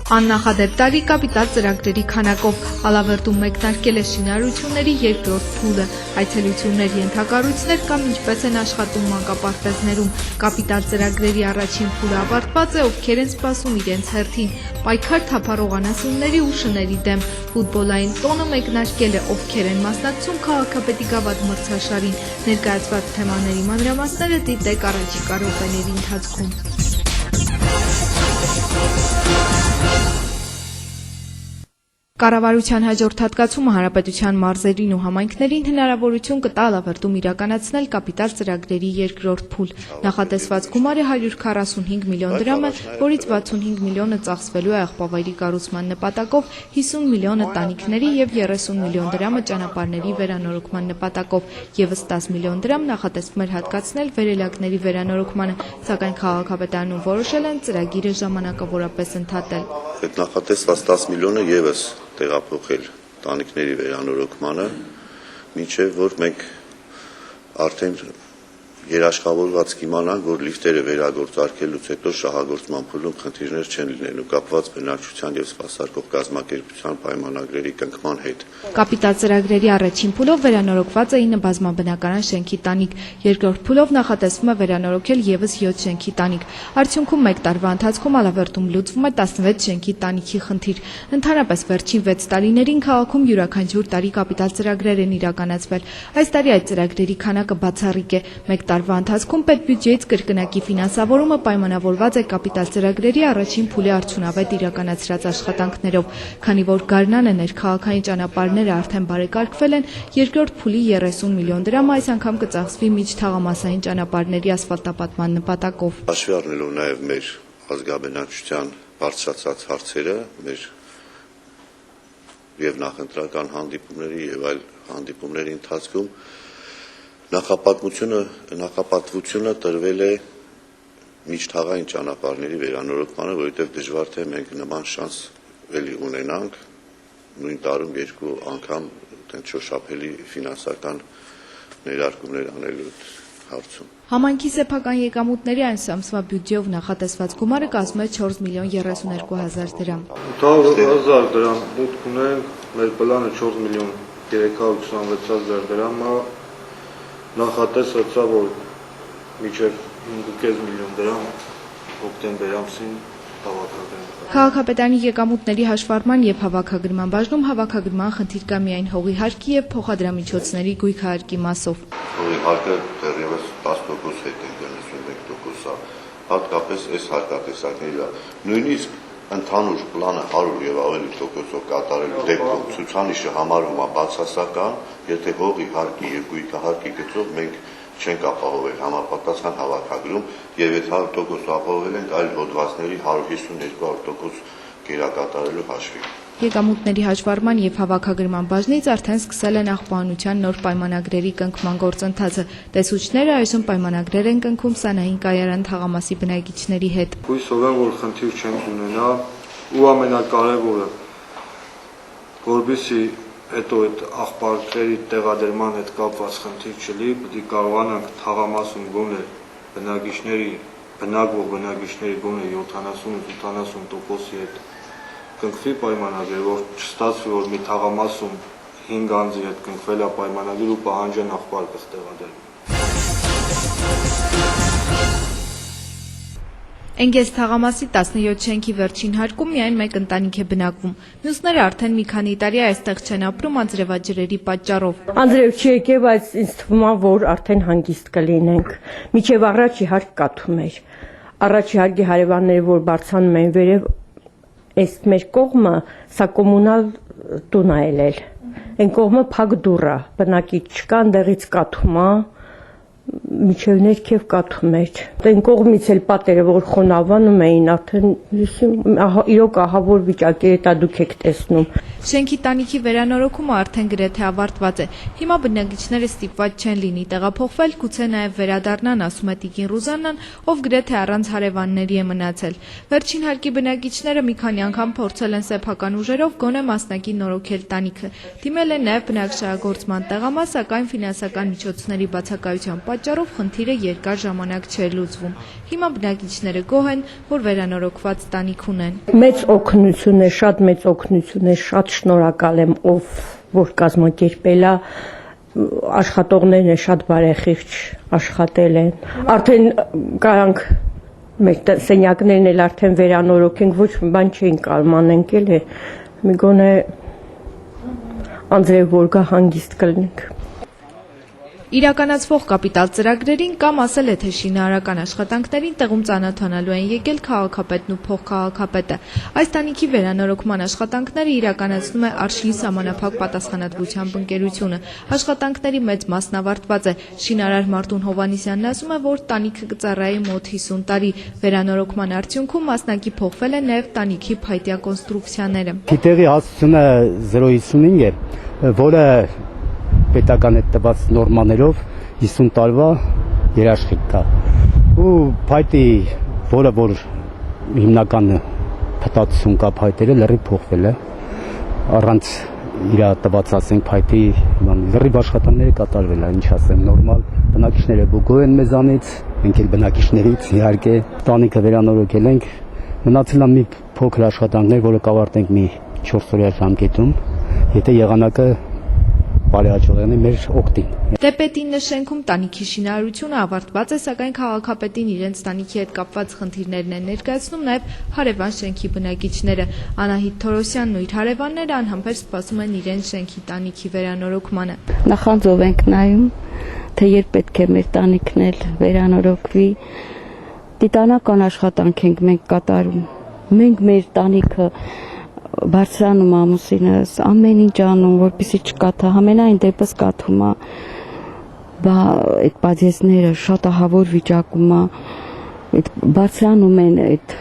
Աննախադեպ տարի կապիտալ ծրագրերի քանակով Ալավերդում մեկնարկել է շինարարությունների երկրորդ փուլը, այցելություններ, ենթակառույցներ կամ ինչպես են աշխատում մանկապարտեզներում։ Կապիտալ ծրագրերի առաջին փուլը ավարտված է, ովքեր են սպասում իրենց հերթին։ Պայքար թափառող անասունների ու շների դեմ։ Ֆուտբոլային տոնը մեկնարկել է, ովքեր են մասնակցում քաղաքապետի գավաթ մրցաշարին։ Ներկայացված թեմաների մանրամասները դիտեք առաջիկա րոպեների ընթացքում։ Կառավարության հաջորդ հատկացումը հանրապետության մարզերին ու համայնքներին հնարավորություն կտա Ալավերդում իրականացնել կապիտալ ծրագրերի երկրորդ փուլ։ Նախատեսված գումարը 145 միլիոն դրամ է, որից 65 միլիոնը ծախսվելու է աղբավայրի կառուցման նպատակով, 50 միլիոնը տանիքների եւ 30 միլիոն դրամը ճանապարհների վերանորոգման նպատակով, եւս 10 միլիոն դրամ նախատեսվում էր հատկացնել վերելակների վերանորոգմանը, սակայն քաղաքապետարանում որոշել են ծրագիրը ժամանակավորապես ընդհատել։ Այդ նախատեսված 10 միլիոնը եւս տեղափոխել տանիքների վերանորոգմանը, մինչև որ մենք արդեն երաշխավորված կիմանանք, որ լիֆտերը վերագործարկելուց հետո շահագործման փուլում խնդիրներ չեն լինելու կապված բնակչության եւ սպասարկող կազմակերպության պայմանագրերի կնքման հետ։ Կապիտալ ծրագրերի առաջին փուլով վերանորոգված էին բազմաբնակարան շենքի տանիք, երկրորդ փուլով նախատեսվում է վերանորոգել եւս 7 շենքի տանիք։ Արդյունքում մեկ տարվա ընթացքում Ալավերդում լուծվում է 16 շենքի տանիքի խնդիր։ Ընդհանրապես վերջին 6 տարիներին քաղաքում յուրաքանչյուր տարի կապիտալ ծրագրեր են իրականացվել։ Այս տարի այդ ծրագրերի քանակը բացառիկ է։ Մեկ տարվա ընթացքում պետբյուջեից կրկնակի ֆինանսավորումը պայմանավորված է կապիտալ ծրագրերի առաջին փուլի արդյունավետ իրականացրած աշխատանքներով, քանի որ գարնանը ներքաղաքային ճանապարհները արդեն բարեկարգվել են, երկրորդ փուլի 30 միլիոն դրամ այս անգամ կծախսվի միջթաղամասային ճանապարհների ասֆալտապատման նպատակով։ Հաշվի առնելով նաև մեր ազգաբնակչության բարձրացած հարցերը, մեր եւ նախընտրական հանդիպումների եւ այլ հանդիպումների ընթացքում նախապատվությունը տրվել է միջթաղային ճանապարհների վերանորոգմանը, որովհետև դժվար թե մենք նման շանս էլի ունենանք նույն տարում երկու անգամ շոշափելի ֆինանսական ներարկումներ անելու հարցում։ Համայնքի սեփական եկամուտների այս ամսվա բյուջեով նախատեսված գումարը կազմում է 4 միլիոն 32 հազար դրամ։ 800,000 դրամ մուտք ունենք, մեր պլանը 4 միլիոն 326 հազար դրամ է, նախատեսված է, որ մինչև 5.5 միլիոն դրամ հոկտեմբեր ամսին հավաքագրենք։ Քաղաքապետարանի եկամուտների հաշվառման եւ հավաքագրման բաժնում հավաքագրման խնդիր կա միայն հողի հարկի եւ փոխադրամիջոցների գույքահարկի մասով։ Հողի հարկը դեռևս 10% հետ է, 91% է, հատկապես այս հարկատեսակների վրա։ Նույնիսկ ընդհանուր պլանը 100 եւ ավելի տոկոսով կատարելու դեպքում ցուցանիշը համարվում է բացասական, եթե հողի հարկի եւ գույքահարկի գծով մենք չենք ապահովել համապատասխան հավաքագրում եւ այդ 100% ապահովել ենք այլ հոդվածների 150-200% գերակատարելու հաշվին։ Եկամուտների հաշվառման եւ հավաքագրման բաժնից արդեն սկսել են աղբանության նոր պայմանագրերի կնքման գործընթացը։ Տեսուչները այժմ պայմանագրեր են կնքում Սանային կայարան թաղամասի բնակիչների հետ։ Հույսով եմ, որ խնդիր չենք ունենա ու ամենակարևորը, որովհետեւ հետո այդ աղբարների տեղադրման հետ կապված խնդիր չլի, պետք է կարողանանք թաղամասում գոնե բնակվող բնակիչների գոնե 70-80%-ի հետ կնքվի պայմանագիր, որ չստացվի, որ մի թաղամասում 5 անձի հետ կնքվել է պայմանագիր ու պահանջեն աղբար կստեղադրել։ Էնգես թաղամասի 17 շենքի վերջին հարկում միայն մեկ ընտանիք է բնակվում։ Մյուսները արդեն մի քանի տարի այստեղ չեն ապրում անձրևաջրերի պատճառով։ Անձրև չի եկել, բայց ինձ թվում է, որ արդեն հանգիստ կլինենք։ Մինչև առաջի հարկ կաթում էր։ Առաջի հարկի հարևանները, որ բարձանում են վերև, այս մեր կողմը սա կոմունալ տուն է ելել։ Այն կողմը փակ դուռ է, բնակիչ չկա, այնտեղից կաթում է, միջև ներքև կաթում էր։ Այն կողմից էլ պատերը, որ խոնավանում էին, արդեն իրոք ահավոր վիճակի է, դա դուք եք տեսնում։ Շենքի տանիքի վերանորոգումը արդեն գրեթե ավարտված է։ Հիմա բնակիչները ստիպված չեն լինի տեղափոխվել, գուցե նաև վերադառնան, ասում է Տիկին Ռուզաննան, ով գրեթե առանց հարևանների է մնացել։ Վերջին հարկի բնակիչները մի քանի անգամ փորձել են սեփական ուժերով գոնե մասնակի նորոգել տանիքը։ Դիմել են նաև բնակչահագործման տեղամաս, սակայն ֆինանսական միջոցների բացակայության պատճառով պատճառով խնդիրը երկար ժամանակ չէր լուծվում։ Հիմա բնակիչները գոհ են, որ վերանորոգված տանիք ունեն։ Մեծ օգնություն է, շատ մեծ օգնություն է, շատ շնորհակալ եմ, ով որ կազմակերպել է, աշխատողներն են շատ բարեխիղճ աշխատել են։ Արդեն կարանք մեր սենյակներն էլ արդեն վերանորոգենք, ոչ մի բան չէին կարող անենք էլ է։ Մի գոնե անձրև որ գա հանգիստ կլինենք։ Իրականացվող կապիտալ ծրագրերին կամ ասել է, թե շինարարական աշխատանքներին տեղում ծանոթանալու են եկել քաղաքապետն ու փոխքաղաքապետը։ Այս տանիքի վերանորոգման աշխատանքները իրականացնում է Արշին սահմանափակ պատասխանատվությամբ ընկերությունը։ Աշխատանքների մեծ մասն ավարտված է։ Շինարար Մարտուն Հովհաննիսյանն ասում է, որ տանիքը կծառայի մոտ 50 տարի։ Վերանորոգման արդյունքում մասնակի փոխվել է նաև տանիքի փայտյա կոնստրուկցիաները։ Գիտեղի հասցությունը 0.55 է, որը պետական է տված նորմաներով 50 տարվա երաշխիք կա ու փայտի որը որ հիմնական փտածություն կա փայտերը լրիվ փոխվել է առանց իր տված ասենք փայտի լրիվ աշխատանքները կատարվել է ինչ ասեմ նորմալ բնակիչները գոհ են մեզանից մենք էլ բնակիչներից իհարկե տանիքը վերանորոգել ենք մնացել է մի փոքր աշխատանքներ որը կավարտենք մի 4 օրյա ժամկետում եթե եղանակը բարեհաջողեն մեր օգտին։ Տեպետինը շենքում տանիքի շինարարությունը ավարտված է, սակայն քաղաքապետին իրենց տանիքի հետ կապված խնդիրներն են ներկայացնում նաև հարևան շենքի բնակիչները։ Անահիտ Թորոսյանն ու իր հարևանները անհամբեր սպասում են իրենց շենքի տանիքի վերանորոգմանը։ Նախանձով ենք նայում, թե երբ պետք է մեր տանիքն էլ վերանորոգվի։ Տիտանական աշխատանք ենք մենք կատարում։ Մենք մեր տանիքը բարձրանում ամուսինս ամեն ինչ անում որպեսզի չկաթա համենայն դեպս կաթում է բա այդ բաժեսները շատ ահավոր վիճակում է այդ բարձրանում են այդ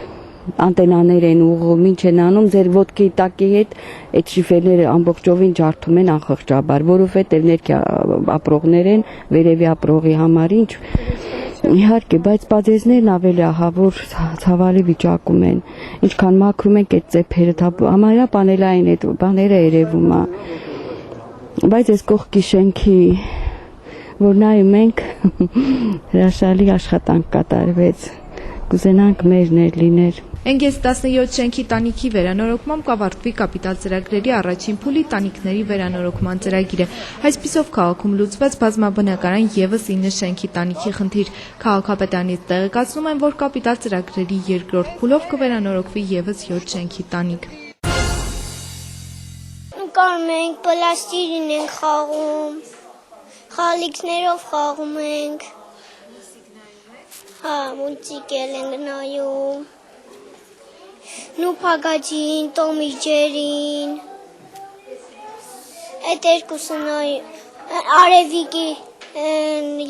անտենաներ են ուղղում ինչ են անում ձեր ոտքի տակի հետ այդ շիֆերները ամբողջովին ջարդում են անխղճաբար որովհետև ներքա ապրողներ են վերևի ապրողի համար ինչ Իհարկե, բայց բաժեզներն ավելի ահավոր ցավալի վիճակում են։ Ինչքան մաքրում ենք այդ ծեփերը, համարյա պանելային այդ բաները երևում է։ Բայց այս կողքի շենքի, որ նայում ենք, հրաշալի աշխատանք կատարվեց։ Կուզենանք մերն էր լիներ։ Ընգես 17 շենքի տանիքի վերանորոգմամբ կավարտվի կապիտալ ծրագրերի առաջին փուլի տանիքների վերանորոգման ծրագիրը։ Այսպիսով քաղաքում լուծվեց բազմաբնակարան ևս 9 շենքի տանիքի խնդիր։ Քաղաքապետանից տեղեկացնում են, որ կապիտալ ծրագրերի երկրորդ փուլով կվերանորոգվի ևս 7 շենքի տանիք։ Նկարում ենք, պլաստիրին ենք խաղում, խալիքներով խաղում ենք, մուլտիկել ենք նայում, նուփագաջին, տոմիջերին, այդ երկուսը արևիկի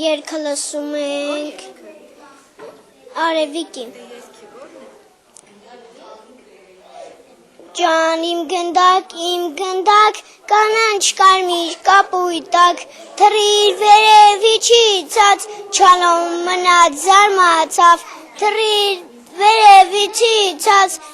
երգը լսում ենք, արևիկի։ Ջան իմ գնդակ, կանանչ կարմիր կապույտակ, թռիր վերևիչից, չալոն մնաց զարմացավ, թռիր վերևիչից,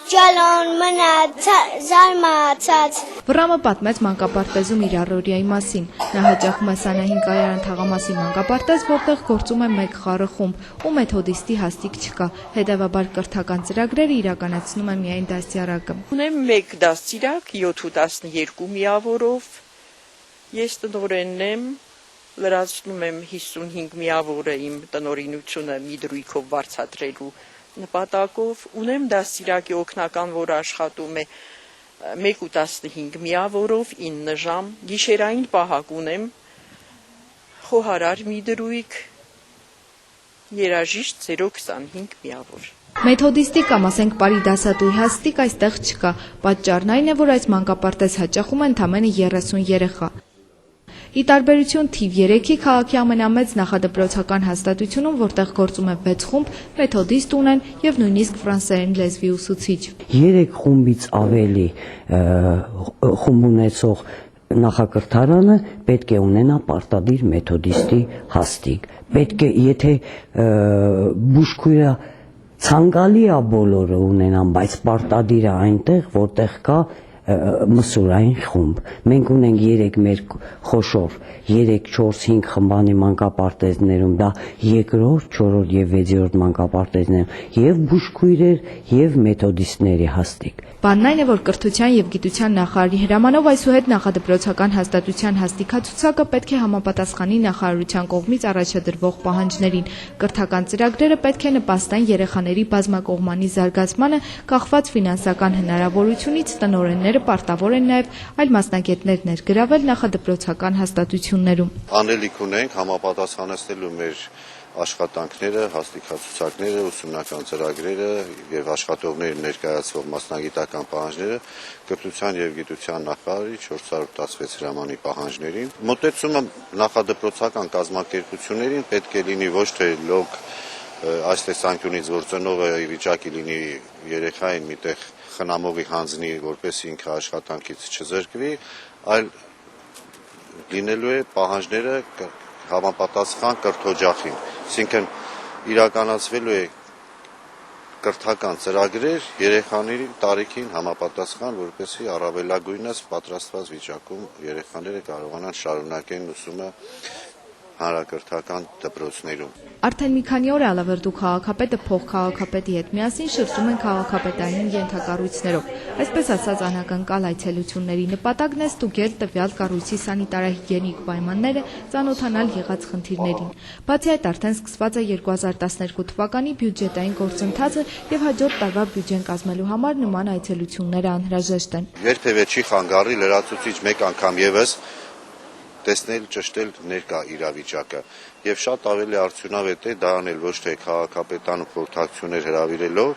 չալոն մնաց զարմացած։ Վռամը պատմեց մանկապարտեզում իր առօրյայի մասին։ Նա հաճախում է Սանահին կայարան թաղամասի մանկապարտեզ, որտեղ գործում է մեկ խառը խումբ ու մեթոդիստի հաստիք չկա։ Հետևաբար կրթական ծրագրերը իրականացնում է միայն դաստիարակը։ Ունեմ մեկ դաստիարակ 7-12 միավորով։ Ես տնօրենն եմ, լրացնում եմ 55 միավորը իմ տնօրինությունը մի դրույքով վարձատրելու նպատակով, ունեմ դաստիարակի օգնական, որ աշխատում է 1-15 միավորով 9 ժամ, գիշերային պահակ ունեմ, խոհարար մի դրույք, երաժիշտ 0-25 միավոր։ Մեթոդիստի կամ ասենք բարի դասատուի հաստիք այստեղ չկա, պատճառն այն է, որ այս մանկապարտեզ հաճախում է ընդամենը 30 երեխա։ Ի տարբերություն թիվ 3-ի քաղաքի ամենամեծ նախադպրոցական հաստատությունում, որտեղ գործում է 6 խումբ, մեթոդիստ ունեն եւ նույնիսկ ֆրանսերեն լեզվի ուսուցիչ։ 3 խումբից ավելի խումբ ունեցող նախակրթարանը պետք է ունենա պարտադիր մեթոդիստի հաստիք։ Պետք է, եթե բուժքույրը ցանկալի է բոլորը ունենան, բայց պարտադիր է այնտեղ, որտեղ կա մսուրային խումբ։ Մենք ունենք 3 մեր խոշոր 3-4-5 խմբանի մանկապարտեզներում, դա 2-րդ, 4-րդ եւ 6-րդ մանկապարտեզներում եւ բուժքույրեր եւ մեթոդիստների հաստիկ։ Բանն այն է, որ կրթության եւ գիտության նախարարի հրամանով այսուհետ նախադպրոցական հաստատության հաստիքացուցակը պետք է համապատասխանի նախարարության կողմից առաջադրվող պահանջներին։ Կրթական ծրագրերը պետք է նպաստեն երեխաների բազմակողմանի զարգացմանը, կախված ֆինանսական հնարավորությունից տնօրենները պարտավոր են նաեւ այլ մասնագետներ ներգրավել նախադպրոցական հաստատություններում։ Անելիք ունենք համապատասխանեցնելու մեր աշխատանքները, հաստիքացուցակները, ուսումնական ծրագրերը եւ աշխատողների ներկայացվող մասնագիտական պահանջները կրթության եւ գիտության նախարարի 416 հրամանի պահանջներին։ Մոտեցումը նախադպրոցական կազմակերպություններին պետք է լինի ոչ թե լոկ այս տեսանկյունից որ ծնողը ի վիճակի լինի երեխային միտեղ խնամողի հանձնի, որպեսզի ինքը աշխատանքից չզրկվի, այլ լինելու է պահանջները համապատասխան կրթօջախին, այսինքն իրականացվելու է կրթական ծրագրեր երեխաների տարիքին համապատասխան, որպեսզի առավելագույնս պատրաստված վիճակում երեխաները կարողանան շարունակեն ուսումը հանրակրթական դպրոցներում։ Արդեն մի քանի օր է Ալավերդու քաղաքապետը փոխքաղաքապետի հետ միասին շրջում են քաղաքապետային ենթակառույցներով։ Այսպես ասած, անակնկալ այցելությունների նպատակն է ստուգել տվյալ կառույցի սանիտարահիգիենիկ պայմանները, ծանոթանալ եղած խնդիրներին։ Բացի այդ, արդեն սկսված է 2012 թվականի բյուջետային գործընթացը եւ հաջորդ տարվա բյուջեն կազմելու համար նման այցելությունները անհրաժեշտ են։ Երբևէ չի խանգարի լրացուցիչ մեկ անգամ եւս տեսնել, ճշտել ներկա իրավիճակը եւ շատ ավելի արդյունավետ է դա անել ոչ թե քաղաքապետան ու խորհրդակցություններ հրավիրելով,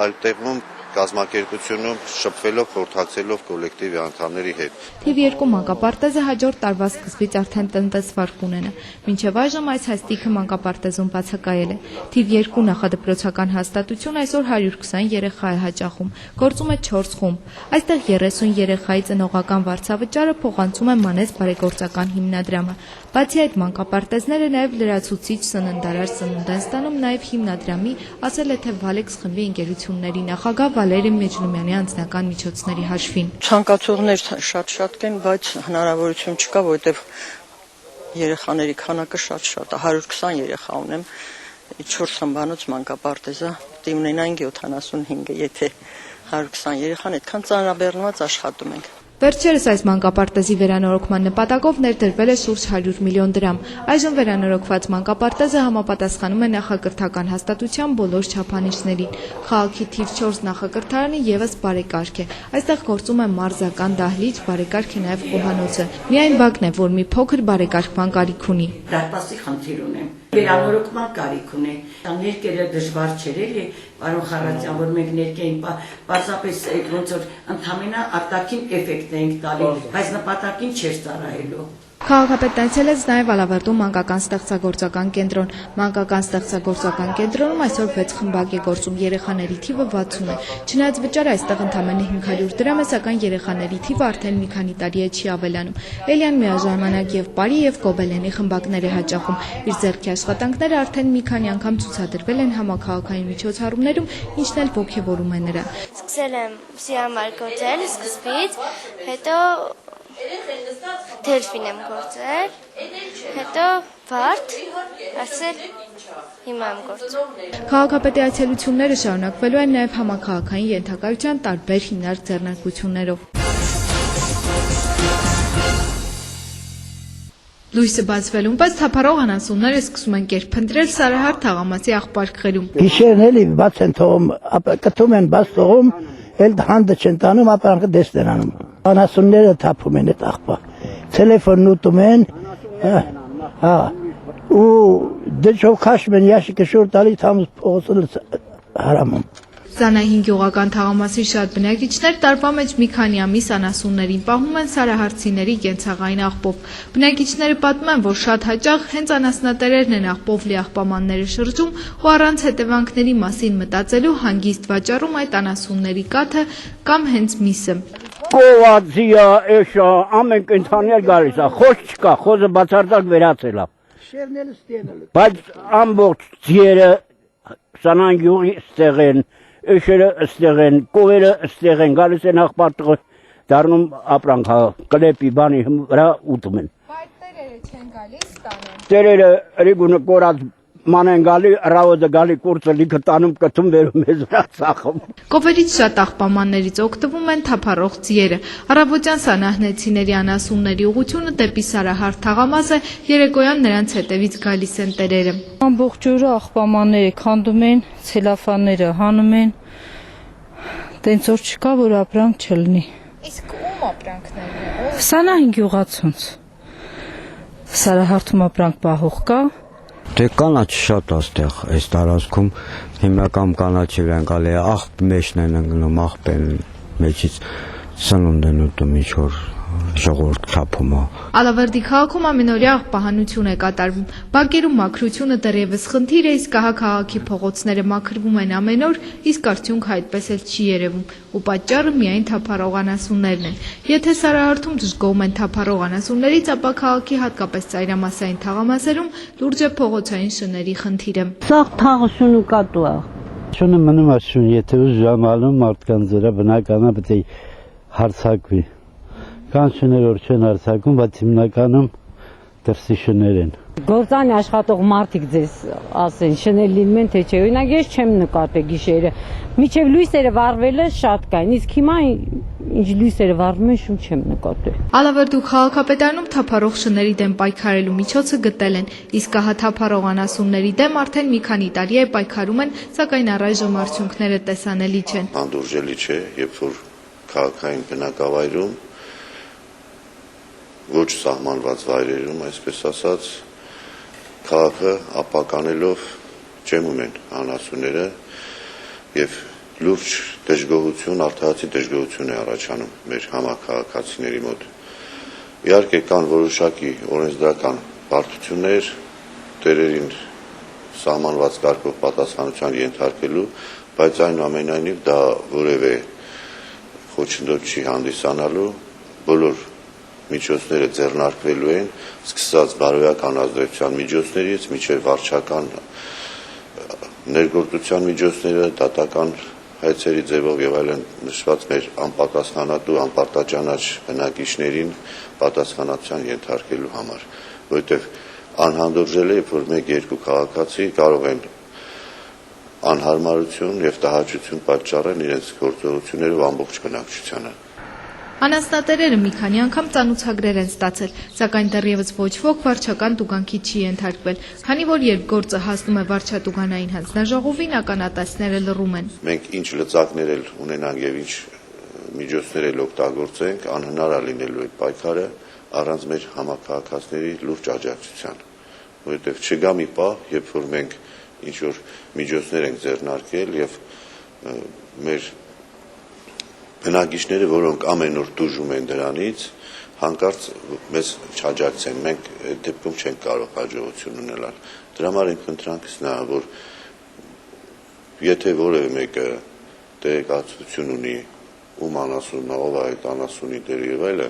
այլ տեղում կազմակերպությունում շփվելով, խորհրդակցելով կոլեկտիվի անդամների հետ։ Թիվ 2 մանկապարտեզը հաջորդ տարվա սկզբից արդեն տնտեսվար կունենա։ Մինչև այժմ այս հաստիքը մանկապարտեզում բացակայել է։ Թիվ 2 նախադպրոցական հաստատություն այսօր 120 երեխա է հաճախում։ Գործում է 4 խումբ։ Այստեղ 30 երեխայի ծնողական վարձավճարը փոխանցում է Մանես բարեգործական հիմնադրամը։ Բացի այդ, մանկապարտեզները նաև լրացուցիչ սննդարար սնունդ են ստանում նաև հիմնադրամի, ասել է թե Վալեքս խմբի ընկերությունների նախագահ Վալերի Մեջնումյանի անձնական միջոցների հաշվին։ Ցանկացողներ շատ կեն, բայց հնարավորություն չկա, որովհետև երեխաների քանակը շատ է, 120 երեխա ունեմ, 4 խմբանոց մանկապարտեզը, դի ունենանք 75-ը, եթե 120 երեխան այդքան ծանրաբեռնված աշխատում ենք։ Վերջերս այս մանկապարտեզի վերանորոգման նպատակով ներդրվել է շուրջ 100 միլիոն դրամ։ Այժմ վերանորոգված մանկապարտեզը համապատասխանում է նախակրթական հաստատության բոլոր չափանիշներին։ Քաղաքի թիվ 4 նախակրթարանը եւս բարեկարգ է։ Այստեղ գործում է մարզական դահլիճ, բարեկարգ է նաեւ խոհանոցը։ Միայն բակն է, որ մի փոքր բարեկարգման կարիք ունի։ Դարպասի խնդիր ունեմ։ Վերանորոգման կարիք ունի։ Ներկերը դժվար չէր էլի, պարոն Խառատյան, որ մենք ներկային պարզապես ոնց որ ընդհանրապես արտաքին էֆեկտ ենք տալի, բայց նպատակին չէր ծառայելու։ Քաղաքապետն այցելեց նաև Ալավերդու մանկական ստեղծագործական կենտրոն։ Մանկական ստեղծագործական կենտրոնում այսօր 6 խմբակ է գործում, երեխաների թիվը 60 է։ Չնայած վճարը այստեղ ընդամենը 500 դրամ է, սակայն երեխաների թիվը արդեն մի քանի տարի է չի ավելանում։ Էլիան միաժամանակ եւ Պարի եւ Կոբելենի խմբակներ է հաճախում։ Իր ձեռքի աշխատանքները արդեն մի քանի անգամ ցուցադրվել են համակարգային միջոցառումներում, ինչն էլ ոգևորում է նրան։ Սկսել եմ ուսի համար գործել սկզբից, հետո Դելֆին եմ գործել, հետո վարդ, ասել հիմա եմ գործում։ Քաղաքապետի այցելությունները շարունակվելու են նաև համակարգային ենթակայության տարբեր հիմնարկ ձեռնարկություններով։ Լույսը բացվելուն պես թափառող անասունները սկսում են կերպ փնտրել Սարահար թաղամասի աղբարկղերում։ Գիշերն էլի բաց են թողում, կթում են բաց թողում, էլ հանդը չեն տանում, ապա դեստ են անում։ Անասունները թափում են այդ աղբա։ Տելեֆոնն ուտում են, ու դժով քաշում են ящիկը շուր տալի թամուս փողոցը հարամում։ Սանահին գյուղական թաղամասի շատ բնակիչներ տարվա մեջ մի քանի ամիս անասուններին պահում են սարահարցիների կենցաղային աղբով։ Բնակիչները պատմում են, որ շատ հաճախ հենց անասնատերերն են աղբով լի աղբամանները շրջում ու առանց հետևանքների մասին մտածելու հանգիստ վաճառում այդ անասունների կաթը կամ հենց միսը։ Կովացիա, էշա, ամեն կենցաներ գալիս է, խոսք չկա, խոսը բացարձակ վերացել է։ Շերնել ստենալ։ Բայց ամբողջ ձիերը Սանահին գյուղի ստեղ են, էշերը ստեղ են, կովերը ստեղ են, գալիս են աղբարտղը դառնում ապրանք, կլեպի բանի վրա ուտում են։ Բայց տերերը չեն գալիս տանը։ Տերերը ռիգունը կորած մանեն գալի, ռավոդը գալի կուրծը լիքը տանում կտում վերում մեզ վրա ծախում։ Կովերից շատ աղբամաններից օգտվում են թափառող ձիերը։ Առավոտյան սանահնեցիների անասունների ուղությունը դեպի Սարահարթ թաղամաս է, երեկոյան նրանց հետևից գալիս են տերերը։ Ամբողջ օրը աղբամանները քանդում են, ցելոֆանները հանում են, տենց որ չկա, որ ապրանք չլինի։ Իսկ ում ապրանքներն են։ Սանահին գյուղացունց։ Սարահարթում ապրանք պահող կա։ Դե կանաչ շատ աստեղ այս տարածքում հիմնական կանաչի վրա գալի աղբ մեջն են ընկնում, աղբեն մեջից սնունդ են ուտում ինչ-որ ժողովուրդ թափում է։ Ալավերդի քաղաքում ամենօրյա աղբահանություն է կատարվում։ Բակերում մաքրությունը դեռևս խնդիր է, իսկ քաղաքի փողոցները մաքրվում են ամեն օր, իսկ արդյունքը այդպես էլ չի երևում, ու պատճառը միայն թափառող անասուններն են։ Եթե Սարահարթում դժգոհում են թափառող անասուններից, ապա քաղաքի հատկապես ծայրամասային թաղամասերում լուրջ է փողոցային շների խնդիրը։ Սա թաղշուն ու կատու է։ Շունը մնում է շուն, եթե ուժ ժամալում մարդկանց վրա բնականա պետք է հարցակվի։ Կան շներ որ չեն հարցակում, բայց հիմնականում դրսի շներ են։ Գործանի աշխատող մարդիկ ձեզ ասեն, շներ լինում են թե չէ։ Օրինակ ես չեմ նկատել գիշերը։ Միջև լույսերը վառվելը շատ կային, իսկ հիմա ինչ լույսերը վառվում են, շուն չեմ նկատել։ Ալավերդու քաղաքապետարանում թափառող շների դեմ պայքարելու միջոցը գտել են, իսկ ահա թափառող անասունների դեմ արդեն մի քանի տարի է պայքարում են, սակայն առայժմ արդյունքները տեսանելի չեն։ Անդուրժելի չէ, երբ որ քաղաքային բնակավայրում ոչ սահմանված վայրերում, այսպես ասած, քաղաքը ապականելով ջեմում են անասունները եւ լուրջ դժգոհություն, արդարացի դժգոհություն է առաջանում մեր համաքաղաքացիների մոտ։ Իհարկե կան որոշակի օրենսդրական բարդություններ տերերին սահմանված կարգով պատասխանության ենթարկելու, բայց այնուամենայնիվ դա որևէ խոչընդոտ չի հանդիսանալու, բոլոր միջոցները ձեռնարկվելու են, սկսած բարոյական ազդեցության միջոցներից, մինչև վարչական ներգործության միջոցները, դատական հայցերի ձևով եւ այլն նշված մեր անպատասխանատու, անպարտաճանաչ բնակիչներին պատասխանատվության ենթարկելու համար, որովհետեւ անհանդուրժել է, որ մեկ-երկու քաղաքացի կարող են անհարմարություն եւ տհաճություն պատճառել իրենց գործողություններով ամբողջ բնակչությանը։ Անասնատերերը մի քանի անգամ ծանուցագրեր են ստացել, սակայն դեռևս ոչ ոք վարչական տուգանքի չի ենթարկվել, քանի որ երբ գործը հասնում է վարչատուգանային հանձնաժողովին, ականատեսները լռում են։ Մենք ինչ լծակներ էլ ունենանք եւ ինչ միջոցներ էլ օգտագործենք, անհնար է լինելու այդ պայքարը առանց մեր համակարգացների լուրջ աջակցության, որովհետեւ չգա մի պահ, երբ որ մենք ինչ որ միջոցներ ենք ձեռնարկել եւ մեր բնակիչները, որոնք ամեն օր դժում են դրանից, հանկարծ մեզ չաջակցեն, մենք այդ դեպքում չենք կարող հաջողություն ունենալ։ Դրա համար ենք խնդրանքս նա, որ եթե որևէ մեկը տեղեկատվություն ունի, ում անասունն է, ով է այդ անասունի տերը եւ այլը,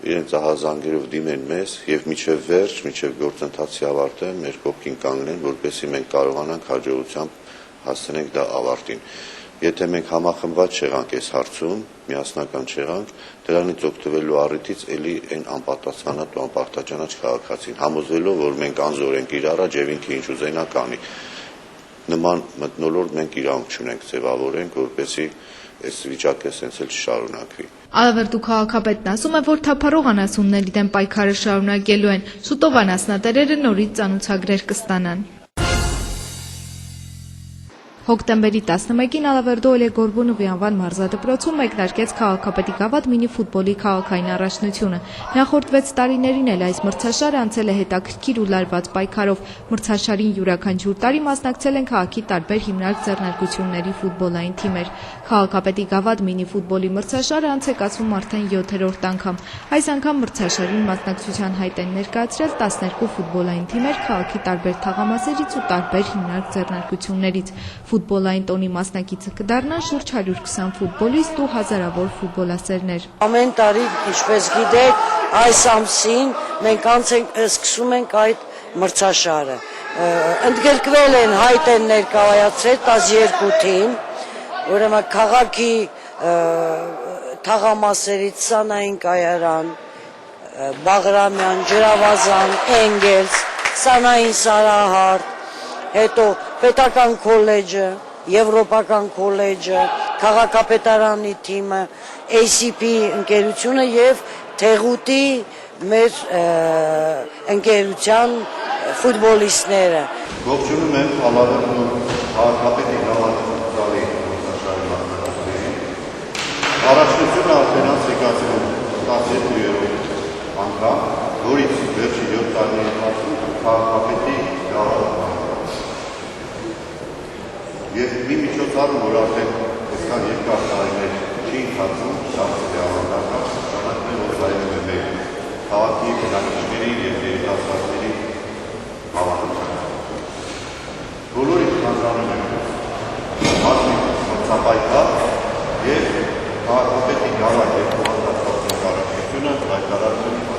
իրենց ահազանգերով դիմեն մեզ եւ միջև վերջ, միջև գործընթացի ավարտը մեր կողքին կանգնեն, որպեսզի մենք կարողանանք հաջողությամբ հասցնենք դա ավարտին։ Եթե մենք համախմբված չեղանք այս հարցում, միասնական չեղանք, դրանից օգտվելու առիթից էլի այն անպատասխանատ ու անպարտաճանաչ քաղաքացին, համոզվելով, որ մենք անզոր ենք իր առաջ եւ ինքը ինչ ուզենա կանի։ Նման մթնոլորտ մենք իրավունք չունենք ձևավորենք, որպեսզի այս վիճակը սենց էլ չշարունակվի։ Ալավերդու քաղաքապետն ասում է, որ թափառող անասունների դեմ պայքարը շարունակելու են, շուտով անասնատերերը նորից ծանուցագրեր կստանան։ Հոկտեմբերի 11-ին Ալավերդու Օլեգ Գորբունովի անվան մարզադպրոցում մեկնարկեց քաղաքապետի գավաթ մինի ֆուտբոլի քաղաքային առաջնությունը։ Նախորդ 6 տարիներին էլ այս մրցաշարը անցել է հետաքրքիր ու լարված պայքարով։ Մրցաշարին յուրաքանչյուր տարի մասնակցել են քաղաքի տարբեր հիմնարկ ձեռնարկությունների ֆուտբոլային թիմեր։ Քաղաքապետի գավաթ մինի ֆուտբոլի մրցաշարը անց է կացվում արդեն 7-րդ անգամ։ Այս անգամ մրցաշարին մասնակցության հայտ են ներկայացրել 12 ֆուտբոլային թիմեր քաղաքի տարբեր թաղամասերից ու տարբեր հիմնարկ ձեռնարկություններից։ Ֆուտբոլային տոնի մասնակիցը կդառնան շուրջ 120 ֆուտբոլիստ ու հազարավոր ֆուտբոլասերներ։ Ամեն տարի, ինչպես գիտեք, այս ամսին մենք սկսում ենք այդ մրցաշարը։ Ընդգրկվել են հայտ են ներկայացրել 12 թիմ, ուրեմն քաղաքի թաղամասերից Սանային կայարան, Բաղրամյան, Ջրավազան, Էնգելս, Սանային Սարահարթ, հետո պետական քոլեջը, Եվրոպական քոլեջը, քաղաքապետարանի թիմը, ACP ընկերությունը եւ Թեղուտի մեր ընկերության ֆուտբոլիստները։ Ողջունում եմ Ալավերդու քաղաքապետի գավաթի մրցաշարի առաջնությունը արդեն եկածում 17-րդ անգամ, որից վերջի 7 տարիների ընթացքում քաղաքապետի գավաթ Եվ մի միջոցառում, որ արդեն այսքան երկար տարիներ չի ընթացում, շատ հավանական շրջանակներ, որ զայրում է մեր քաղաքի բնակիչների և երիտասարդների հավանության։ Բոլորի հանձանում են մասնիկ մրցապայքար և քաղաքապետի գավաթ 2016 առաջնությունը հայտարարություն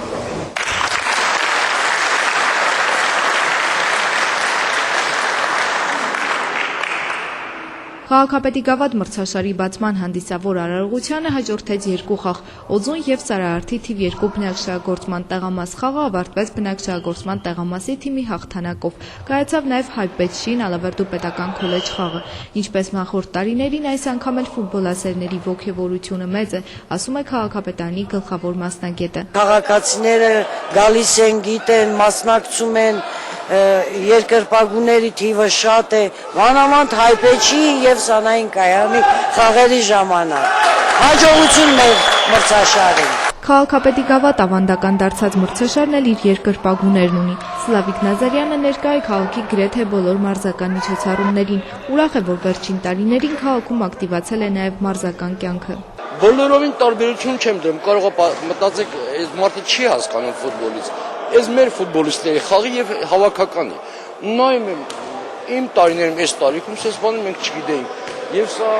Քաղաքապետի գավաթ մրցաշարի բացման հանդիսավոր արարողությանը հաջորդեց երկու խաղ Օձուն և Սարահարթի թիվ 2 բնակչահագործման տեղամաս խաղը ավարտվեց բնակչահագործման տեղամասի թիմի հաղթանակով։ Կայացավ նաև Հայբեջշին Ալավերդու պետական քոլեջ խաղը։ Ինչպես նախորդ տարիներին, այս անգամ էլ ֆուտբոլասերների ոգևորությունը մեծ է, ասում է քաղաքապետարանի գլխավոր մասնագետը։ Քաղաքացիները գալիս են, գիտեն, մասնակցում են, երկրպագուների թիվը շատ է, մանավանդ Հայբեջի և Սանային կայարանի խաղերի ժամանակ։ Հաջողություն մեր մրցաշարին։ Քաղաքապետի գավաթ ավանդական դարձած մրցաշարն էլ իր երկրպագուներն ունի։ Սլավիկ Նազարյանը ներկա է քաղաքի գրեթե բոլոր մարզական միջոցառումներին։ Ուրախ է, որ վերջին տարիներին քաղաքում ակտիվացել է նաև մարզական կյանքը։ Բոլորովին տարբերություն չեմ դեմ, կարող է մտածեք, այս մարդը չի հասկանում ֆուտբոլից։ Այս մեր ֆուտբոլիստների խաղի եւ հավաքականի։ Նայում եմ իմ տարիներում այս տարիքում այս բանը մենք չգիտեինք։ Եվ սա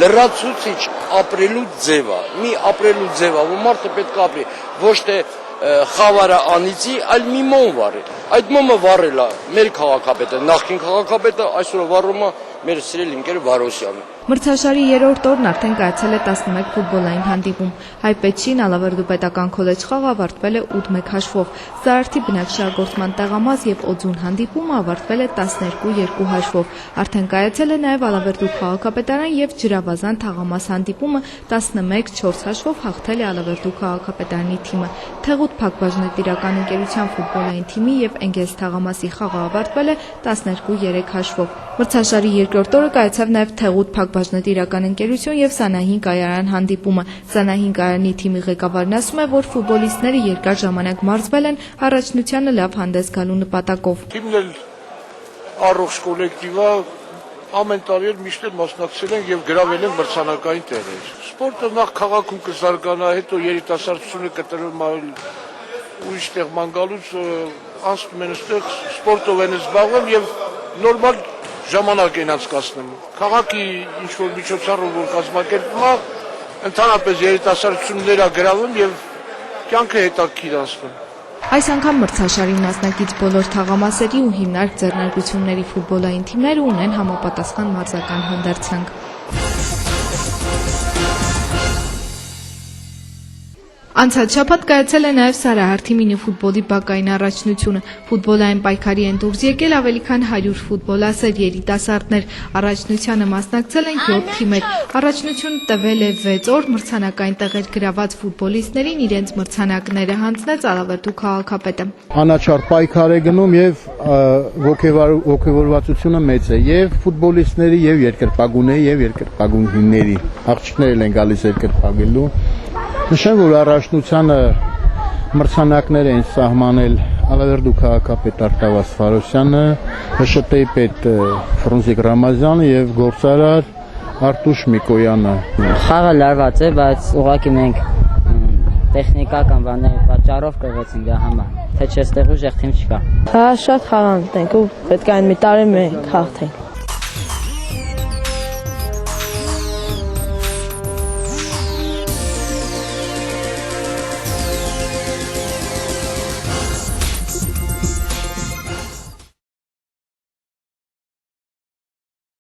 լրացուցիչ ապրելու ձև է, մի ապրելու ձև է, որ մարդը պետք է ապրի, ոչ թե խավարը անիծի, այլ մի մոմ վառի։ Այդ մոմը վառել է մեր քաղաքապետը, նախկին քաղաքապետը, այսօր վառում է մեր սիրելի ընկեր Վարոսյանը։ Մրցաշարի 3-րդ օրն արդեն կայացել է 11 ֆուտբոլային հանդիպում։ Հայբեջշին Ալավերդու պետական քոլեջ խաղը ավարտվել է 8-1 հաշվով։ Սարահարթի բնակչահագործման տեղամաս եւ Օձուն հանդիպումը ավարտվել է 12-2 հաշվով։ Արդեն կայացել է նաև Ալավերդու քաղաքապետարան եւ Ջրավազան թաղամաս հանդիպումը 11-4 հաշվով հաղթել է Ալավերդու քաղաքապետարանի թիմը։ Թեղուտ փակbaşնետիրական ընկերության ֆուտբոլային թիմի եւ Էնգելս թաղամասի խաղը ավարտվել է 12-3 հաշվով։ Մրցաշարի երկրորդ օրը կայացավ նաև Թեղուտ փակbaşնետիրական ընկերություն եւ Սանահին կայարան հանդիպումը։ Սանահին կայարանի թիմի ղեկավարն ասում է, որ ֆուտբոլիստները երկար ժամանակ մարզվել են առաջնությանը լավ հանդես գալու նպատակով։ Թիմն էլ առողջ կոլեկտիվ է, ամեն տարի միշտ մասնակցել են եւ գրավել են մրցանակային տեղեր։ Սպորտը նախ քաղաքում կզարգանա, հետո երիտասարդությունը կտրվում այլ ուրիշ տեղ ման գալուց անցնում են այստեղ սպորտով են զբաղվում եւ նորմալ ժամանակ են անցկացնում։ Քաղաքի ինչ որ միջոցառում որ կազմակերպվում է, ընդհանրապես երիտասարդությունները գրավում եւ կյանքը հետաքրքիր անցնում։ Այս անգամ մրցաշարի մասնակից բոլոր թաղամասերի ու հիմնարկ ձեռնարկությունների ֆուտբոլային թիմները ունեն համապատասխան մարզական հանդերձանք։ Անցած շաբաթ կայացել է նաև Սարահարթի մինիֆուտբոլի բակային առաջնությունը։ Ֆուտբոլային պայքարի են դուրս եկել ավելի քան 100 ֆուտբոլասեր երիտասարդներ։ Առաջնությանը մասնակցել են 7 թիմեր։ Առաջնությունը տվել է 6 օր, մրցանակային տեղեր գրաված ֆուտբոլիստներին իրենց մրցանակները հանձնեց Ալավերդու քաղաքապետը։ Անաչառ պայքար է գնում եւ ոգևորվածությունը մեծ է եւ ֆուտբոլիստների եւ երկրպագուների եւ երկրպագուների աղջիկներն են գալիս երկրպագելու։ Նշեմ, որ առաջնությանը մրցանակներ են սահմանել Ալավերդու քաղաքապետ Արտավազ Ֆարոսյանը, ՀՇՏ-ի պետ Ֆրունզիկ Ռամազյանը եւ գործարար Արտուշ Միկոյանը։ Խաղը լարված է, բայց ուղղակի մենք տեխնիկական բաների պատճառով կրվեցինք դա համար, թե չէ ստեղ ուժեղ թիմ չկա։ Հա, շատ խաղանք ենք ու պետք է այն մի տարի մենք հաղթենք։